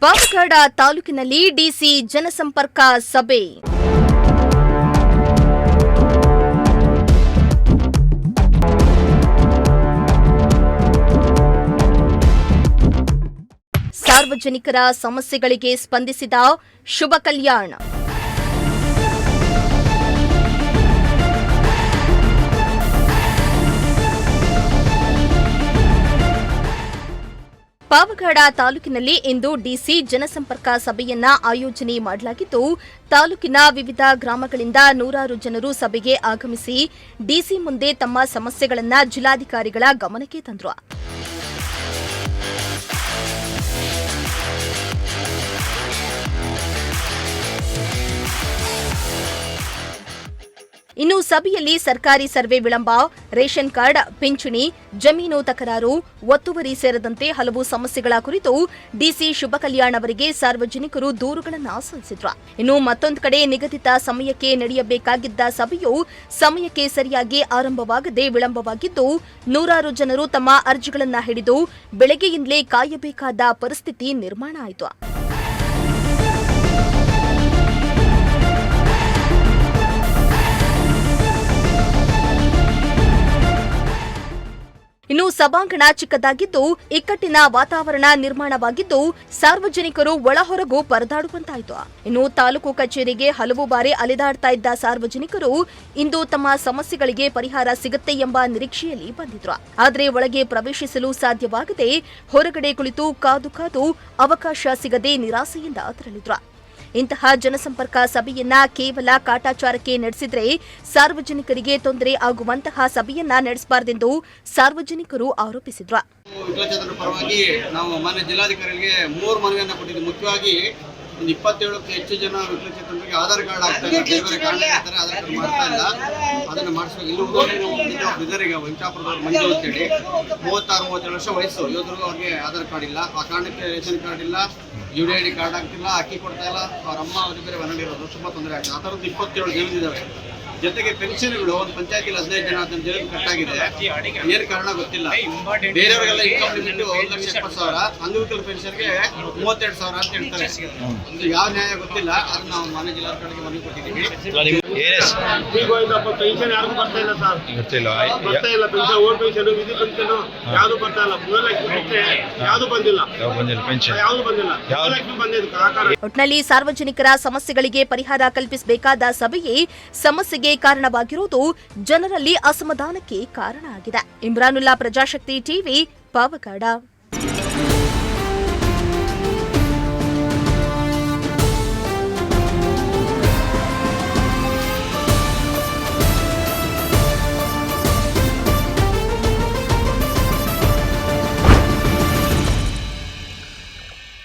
ಪಾವಗಡ ತಾಲೂಕಿನಲ್ಲಿ ಡಿಸಿ ಜನಸಂಪರ್ಕ ಸಭೆ. ಸಾರ್ವಜನಿಕರ ಸಮಸ್ಯೆಗಳಿಗೆ ಸ್ಪಂದಿಸಿದ ಶುಭ ಕಲ್ಯಾಣ. ಪಾವಗಡ ತಾಲೂಕಿನಲ್ಲಿ ಇಂದು ಡಿಸಿ ಜನಸಂಪರ್ಕ ಸಭೆಯನ್ನ ಆಯೋಜನೆ ಮಾಡಲಾಗಿದ್ದು, ತಾಲೂಕಿನ ವಿವಿಧ ಗ್ರಾಮಗಳಿಂದ ನೂರಾರು ಜನರು ಸಭೆಗೆ ಆಗಮಿಸಿ ಡಿಸಿ ಮುಂದೆ ತಮ್ಮ ಸಮಸ್ಯೆಗಳನ್ನು ಜಿಲ್ಲಾಧಿಕಾರಿಗಳ ಗಮನಕ್ಕೆ ತಂದರು. ಇನ್ನು ಸಭೆಯಲ್ಲಿ ಸರ್ಕಾರಿ ಸರ್ವೆ ವಿಳಂಬ, ರೇಷನ್ ಕಾರ್ಡ್, ಪಿಂಚಣಿ, ಜಮೀನು ತಕರಾರು, ಒತ್ತುವರಿ ಸೇರಿದಂತೆ ಹಲವು ಸಮಸ್ಯೆಗಳ ಕುರಿತು ಡಿಸಿ ಶುಭ ಕಲ್ಯಾಣ್ ಅವರಿಗೆ ಸಾರ್ವಜನಿಕರು ದೂರುಗಳನ್ನು ಸಲ್ಲಿಸಿದ್ರು. ಇನ್ನು ಮತ್ತೊಂದು ಕಡೆ ನಿಗದಿತ ಸಮಯಕ್ಕೆ ನಡೆಯಬೇಕಾಗಿದ್ದ ಸಭೆಯು ಸಮಯಕ್ಕೆ ಸರಿಯಾಗಿ ಆರಂಭವಾಗದೆ ವಿಳಂಬವಾಗಿದ್ದು, ನೂರಾರು ಜನರು ತಮ್ಮ ಅರ್ಜಿಗಳನ್ನು ಹಿಡಿದು ಬೆಳಗ್ಗೆಯಿಂದಲೇ ಕಾಯಬೇಕಾದ ಪರಿಸ್ಥಿತಿ ನಿರ್ಮಾಣ ಆಯಿತು. ಇನ್ನು ಸಭಾಂಗಣ ಚಿಕ್ಕದಾಗಿದ್ದು ಇಕ್ಕಟ್ಟಿನ ವಾತಾವರಣ ನಿರ್ಮಾಣವಾಗಿದ್ದು ಸಾರ್ವಜನಿಕರು ಒಳಹೊರಗೂ ಪರದಾಡುವಂತಾಯಿತು. ಇನ್ನು ತಾಲೂಕು ಕಚೇರಿಗೆ ಹಲವು ಬಾರಿ ಅಲೆದಾಡ್ತಾ ಇದ್ದ ಸಾರ್ವಜನಿಕರು ಇಂದು ತಮ್ಮ ಸಮಸ್ಯೆಗಳಿಗೆ ಪರಿಹಾರ ಸಿಗುತ್ತೆ ಎಂಬ ನಿರೀಕ್ಷೆಯಲ್ಲಿ ಬಂದಿದ್ರು. ಆದರೆ ಒಳಗೆ ಪ್ರವೇಶಿಸಲು ಸಾಧ್ಯವಾಗದೆ ಹೊರಗಡೆ ಕುಳಿತು ಕಾದು ಅವಕಾಶ ಸಿಗದೆ ನಿರಾಸೆಯಿಂದ ತೆರಳಿದ್ರು. ಇಂತಹ ಜನಸಂಪರ್ಕ ಸಭೆಯನ್ನ ಕೇವಲ ಕಾಟಾಚಾರಕ್ಕೆ ನಡೆಸಿದ್ರೆ ಸಾರ್ವಜನಿಕರಿಗೆ ತೊಂದರೆ ಆಗುವಂತಹ ಸಭೆಯನ್ನ ನಡೆಸಬಾರದೆಂದು ಸಾರ್ವಜನಿಕರು ಆರೋಪಿಸಿದ್ರು. ವಿಕಲಚೇತನರ ಪರವಾಗಿ ನಾವು ಮಾನ್ಯ ಜಿಲ್ಲಾಧಿಕಾರಿಗಳಿಗೆ 3 ಮನವಿಯನ್ನು ಕೊಟ್ಟಿದ್ದೀವಿ. ಮುಖ್ಯವಾಗಿ 27ಕ್ಕೂ ಹೆಚ್ಚು ಜನ ವಿಕಲಚೇತನರಿಗೆ ಆಧಾರ್ ಕಾರ್ಡ್ ಆಗ್ತಾ ಇಲ್ಲ, ಬೇರೆ ಕಾರಣ ಇರ್ತಾರೆ, ಆಧಾರ್ ಕಾರ್ಡ್ ಮಾಡ್ತಾ ಇಲ್ಲ. ಅದನ್ನು ಮಾಡಿಸ್ಬೇಕು. ಇಲ್ಲಿ ಉದಾಹರಣೆಗೆ ವಂಚಾಪುರದವ್ರು ಮಂಜು ಅಂತೇಳಿ 36-37 ವರ್ಷ ವಯಸ್ಸು, ಯೋಧರು ಅವ್ರಿಗೆ ಆಧಾರ್ ಕಾರ್ಡ್ ಇಲ್ಲ, ಆ ಕಾರಣಕ್ಕೆ ರೇಷನ್ ಕಾರ್ಡ್ ಇಲ್ಲ, UDID ಕಾರ್ಡ್ ಆಗ್ತಿಲ್ಲ, ಅಕ್ಕಿ ಕೊಡ್ತಾ ಇಲ್ಲ, ಅವ್ರ ಅಮ್ಮ ಅವ್ರಿಗೆ ಬೇರೆ ಹೊರಡಿರೋದು ತುಂಬ ತೊಂದರೆ ಆಗ್ತದೆ. ಆ ಥರದ್ದು 27 ಜನರಿದ್ದಾವೆ. ಜೊತೆಗೆ ಪೆನ್ಷನ್ಗಳು ಒಂದು ಪಂಚಾಯತಿಲಿ 15 ಜನ ಜನರಿಗೆ ಕಟ್ಟಾಗಿದೆ. ಏನು ಕಾರಣ ಗೊತ್ತಿಲ್ಲ. ಬೇರೆಯವರಿಗೆಲ್ಲ ಇನ್ಕಮ್ ಲಿಮಿಟ್ 1,70,000, ಅಂಗವಿಕಲ ಪೆನ್ಷನ್ಗೆ 32,000 ಅಂತ ಹೇಳ್ತಾರೆ. ಇದು ಯಾವ ನ್ಯಾಯ ಗೊತ್ತಿಲ್ಲ. ಅದನ್ನ ನಾವು ಮಾನ್ಯ ಜಿಲ್ಲಾಧಿಕಾರಿಗೆ ಮನವಿ ಕೊಟ್ಟಿದ್ದೀವಿ. ಪೆನ್ಷನ್ ಯಾರಿಗೂ ಬರ್ತಾ ಇಲ್ಲ ಸರ್, ಬರ್ತಾ ಇಲ್ಲ. ಪೆನ್ಷನ್ ಓಲ್ಡ್ ಪೆನ್ಷನ್, ವಿಧಿ ಪೆನ್ಷನ್ ಯಾವುದು ಬರ್ತಾ ಇಲ್ಲ. 3 ಲಕ್ಷ ಯಾವುದು ಬಂದಿಲ್ಲ, ಯಾವುದು ಬಂದಿಲ್ಲ. ಒಟ್ನಲ್ಲಿ ಸಾರ್ವಜನಿಕರ ಸಮಸ್ಯೆಗಳಿಗೆ ಪರಿಹಾರ ಕಲ್ಪಿಸಬೇಕಾದ ಸಭೆಯೇ ಸಮಸ್ಯೆಗೆ ಕಾರಣವಾಗಿರುವುದು ಜನರಲ್ಲಿ ಅಸಮಾಧಾನಕ್ಕೆ ಕಾರಣ ಆಗಿದೆ. ಇಮ್ರಾನುಲ್ಲಾ, ಪ್ರಜಾಶಕ್ತಿ ಟಿವಿ, ಪಾವಗಡ.